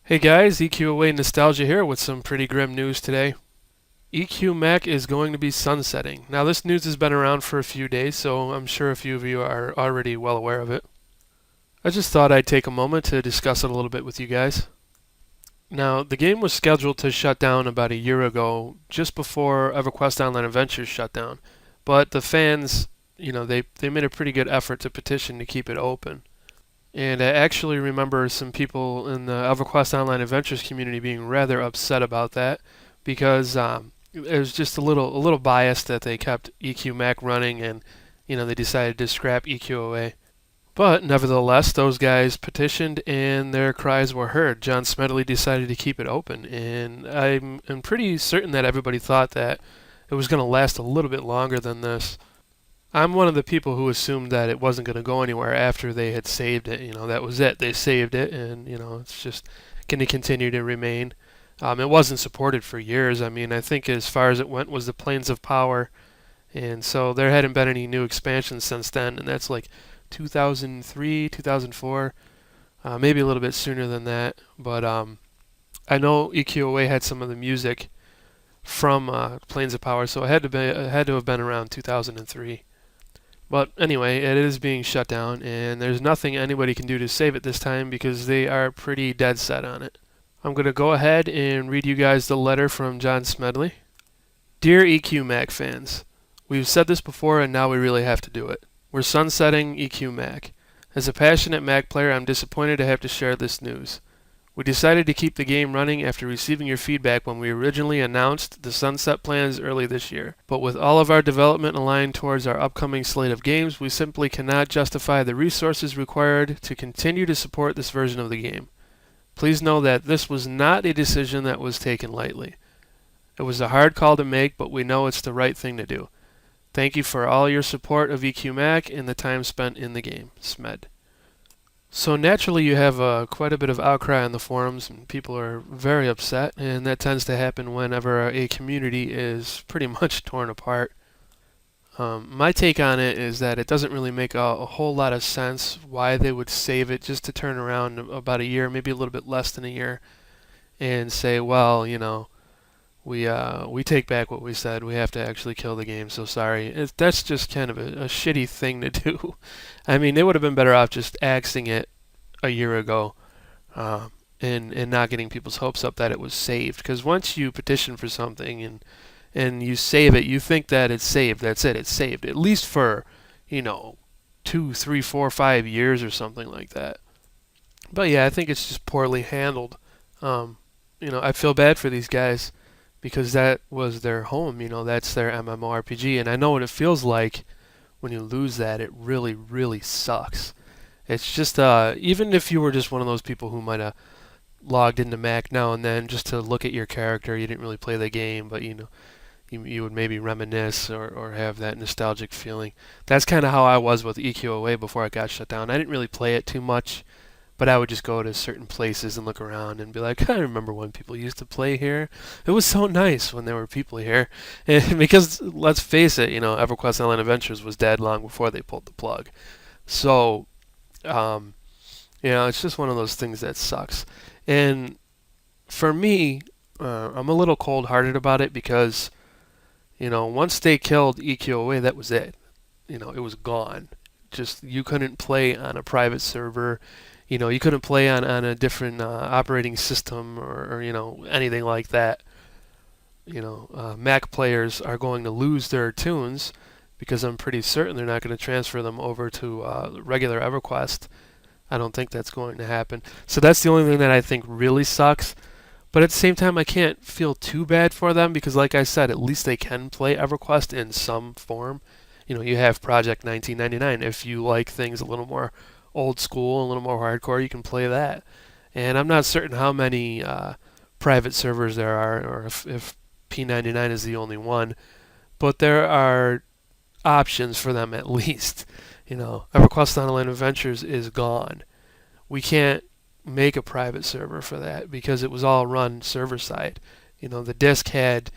Hey guys, EQaway Nostalgia here with some pretty grim news today. EQmac is going to be sunsetting. Now, this news has been around for a few days, so I'm sure a few of you are already well aware of it. I just thought I'd take a moment to discuss it a little bit with you guys. Now, the game was scheduled to shut down about a year ago, just before EverQuest Online Adventures shut down. But the fans, they made a pretty good effort to petition to keep it open. And I actually remember some people in the EverQuest Online Adventures community being rather upset about that because it was just a little biased that they kept EQmac running and they decided to scrap EQOA. But nevertheless, those guys petitioned and their cries were heard. John Smedley decided to keep it open, and I'm pretty certain that everybody thought that it was going to last a little bit longer than this. I'm one of the people who assumed that it wasn't going to go anywhere after they had saved it. That was it. They saved it, and it's just going to continue to remain. It wasn't supported for years. I mean, I think as far as it went was the Plains of Power, and so there hadn't been any new expansions since then, and that's like 2003, 2004, maybe a little bit sooner than that. But I know EQOA had some of the music from Plains of Power, so it had to have been around 2003. But anyway, it is being shut down, and there's nothing anybody can do to save it this time because they are pretty dead set on it. I'm going to go ahead and read you guys the letter from John Smedley. Dear EQMac fans, we've said this before and now we really have to do it. We're sunsetting EQMac. As a passionate Mac player, I'm disappointed to have to share this news. We decided to keep the game running after receiving your feedback when we originally announced the sunset plans early this year. But with all of our development aligned towards our upcoming slate of games, we simply cannot justify the resources required to continue to support this version of the game. Please know that this was not a decision that was taken lightly. It was a hard call to make, but we know it's the right thing to do. Thank you for all your support of EQMac and the time spent in the game. Smed. So naturally you have quite a bit of outcry on the forums, and people are very upset, and that tends to happen whenever a community is pretty much torn apart. My take on it is that it doesn't really make a whole lot of sense why they would save it just to turn around about a year, maybe a little bit less than a year, and say, well, we take back what we said. We have to actually kill the game. So sorry. That's just kind of a shitty thing to do. I mean, they would have been better off just axing it a year ago, and not getting people's hopes up that it was saved. Because once you petition for something and you save it, you think that it's saved. That's it. It's saved. At least for 2, 3, 4, 5 years or something like that. But yeah, I think it's just poorly handled. I feel bad for these guys because that was their home, that's their MMORPG, and I know what it feels like when you lose that. It really, really sucks. It's just, even if you were just one of those people who might have logged into Mac now and then just to look at your character, you didn't really play the game, but you would maybe reminisce or have that nostalgic feeling. That's kind of how I was with EQOA before it got shut down. I didn't really play it too much, but I would just go to certain places and look around and be like, I remember when people used to play here. It was so nice when there were people here. And because, let's face it, EverQuest Online Adventures was dead long before they pulled the plug. So, it's just one of those things that sucks. And for me, I'm a little cold-hearted about it because, once they killed EQOA, that was it. It was gone. Just, you couldn't play on a private server. You couldn't play on a different operating system or anything like that. Mac players are going to lose their tunes because I'm pretty certain they're not going to transfer them over to regular EverQuest. I don't think that's going to happen. So that's the only thing that I think really sucks. But at the same time, I can't feel too bad for them because, like I said, at least they can play EverQuest in some form. You have Project 1999. If you like things a little more old school, a little more hardcore, you can play that. And I'm not certain how many private servers there are, or if P99 is the only one, but there are options for them at least. EverQuest Online Adventures is gone. We can't make a private server for that because it was all run server side. The disk had,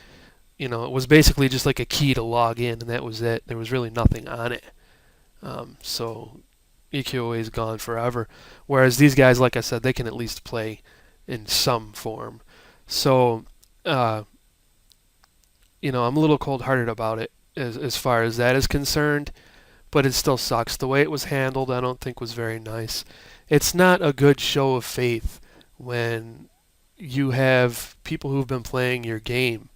it was basically just like a key to log in, and that was it. There was really nothing on it. So EQOA is gone forever. Whereas these guys, like I said, they can at least play in some form. So, uh, I'm a little cold-hearted about it as far as that is concerned, but it still sucks. The way it was handled, I don't think was very nice. It's not a good show of faith when you have people who've been playing your game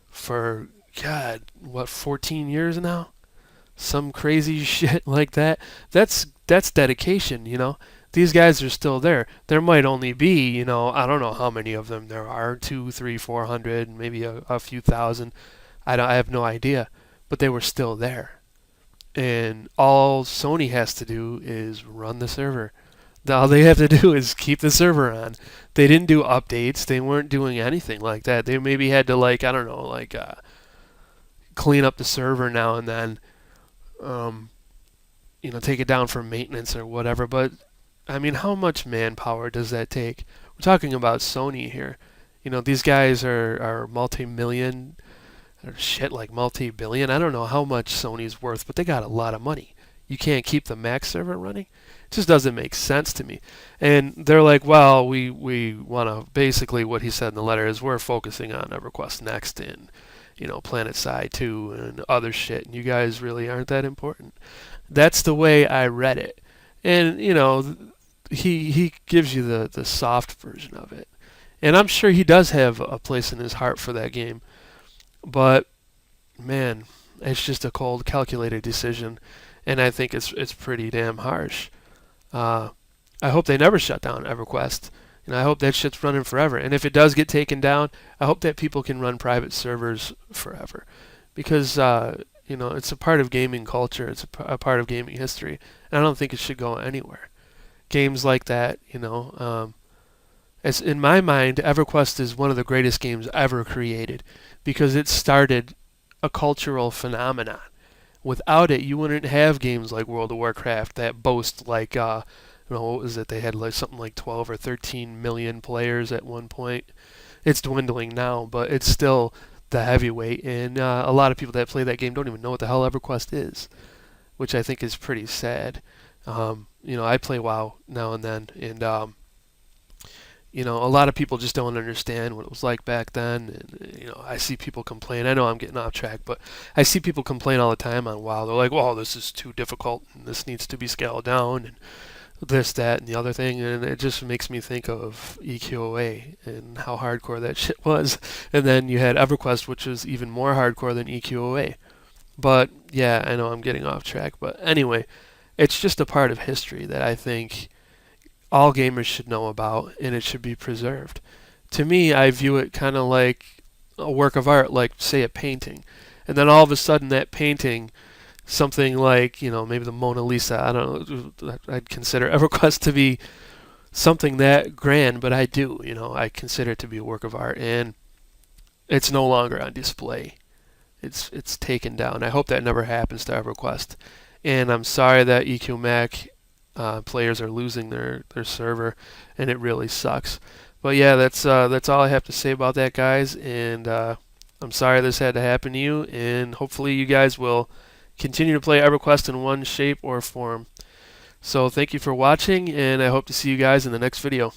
for, God, what, 14 years now? Some crazy shit like that. That's dedication, These guys are still there. There might only be, I don't know how many of them there are, 2, 3, 400, maybe a few thousand. I have no idea, but they were still there. And all Sony has to do is run the server. All they have to do is keep the server on. They didn't do updates. They weren't doing anything like that. They maybe had to, like, I don't know, like clean up the server now and then. Um, take it down for maintenance or whatever. But I mean, how much manpower does that take? We're talking about Sony here. These guys are multi-million or shit like multi-billion. I don't know how much Sony's worth, but they got a lot of money. You can't keep the Mac server running. It just doesn't make sense to me. And they're like, well, we want to, basically what he said in the letter is we're focusing on EverQuest Next and, Planet Side 2 and other shit, and you guys really aren't that important. That's the way I read it. And, he gives you the soft version of it. And I'm sure he does have a place in his heart for that game. But man, it's just a cold, calculated decision, and I think it's pretty damn harsh. Uh, I hope they never shut down EverQuest. I hope that shit's running forever. And if it does get taken down, I hope that people can run private servers forever, because it's a part of gaming culture. It's a part of gaming history, and I don't think it should go anywhere. Games like that, as in my mind, EverQuest is one of the greatest games ever created because it started a cultural phenomenon. Without it, you wouldn't have games like World of Warcraft that boast like, what was it? They had like something like 12 or 13 million players at one point. It's dwindling now, but it's still the heavyweight, and a lot of people that play that game don't even know what the hell EverQuest is, which I think is pretty sad. I play WoW now and then, and a lot of people just don't understand what it was like back then. And, I see people complain. I know I'm getting off track, but I see people complain all the time on WoW. They're like, well, this is too difficult, and this needs to be scaled down, and this, that, and the other thing. And it just makes me think of EQOA and how hardcore that shit was. And then you had EverQuest, which was even more hardcore than EQOA. But, yeah, I know I'm getting off track. But anyway, it's just a part of history that I think all gamers should know about, and it should be preserved. To me, I view it kind of like a work of art, like, say, a painting. And then all of a sudden that painting, something like, maybe the Mona Lisa, I don't know, I'd consider EverQuest to be something that grand, but I do, I consider it to be a work of art, and it's no longer on display. It's taken down. I hope that never happens to EverQuest. And I'm sorry that EQmac players are losing their server, and it really sucks. But yeah, that's all I have to say about that, guys. And I'm sorry this had to happen to you, and hopefully you guys will continue to play EverQuest in one shape or form. So thank you for watching, and I hope to see you guys in the next video.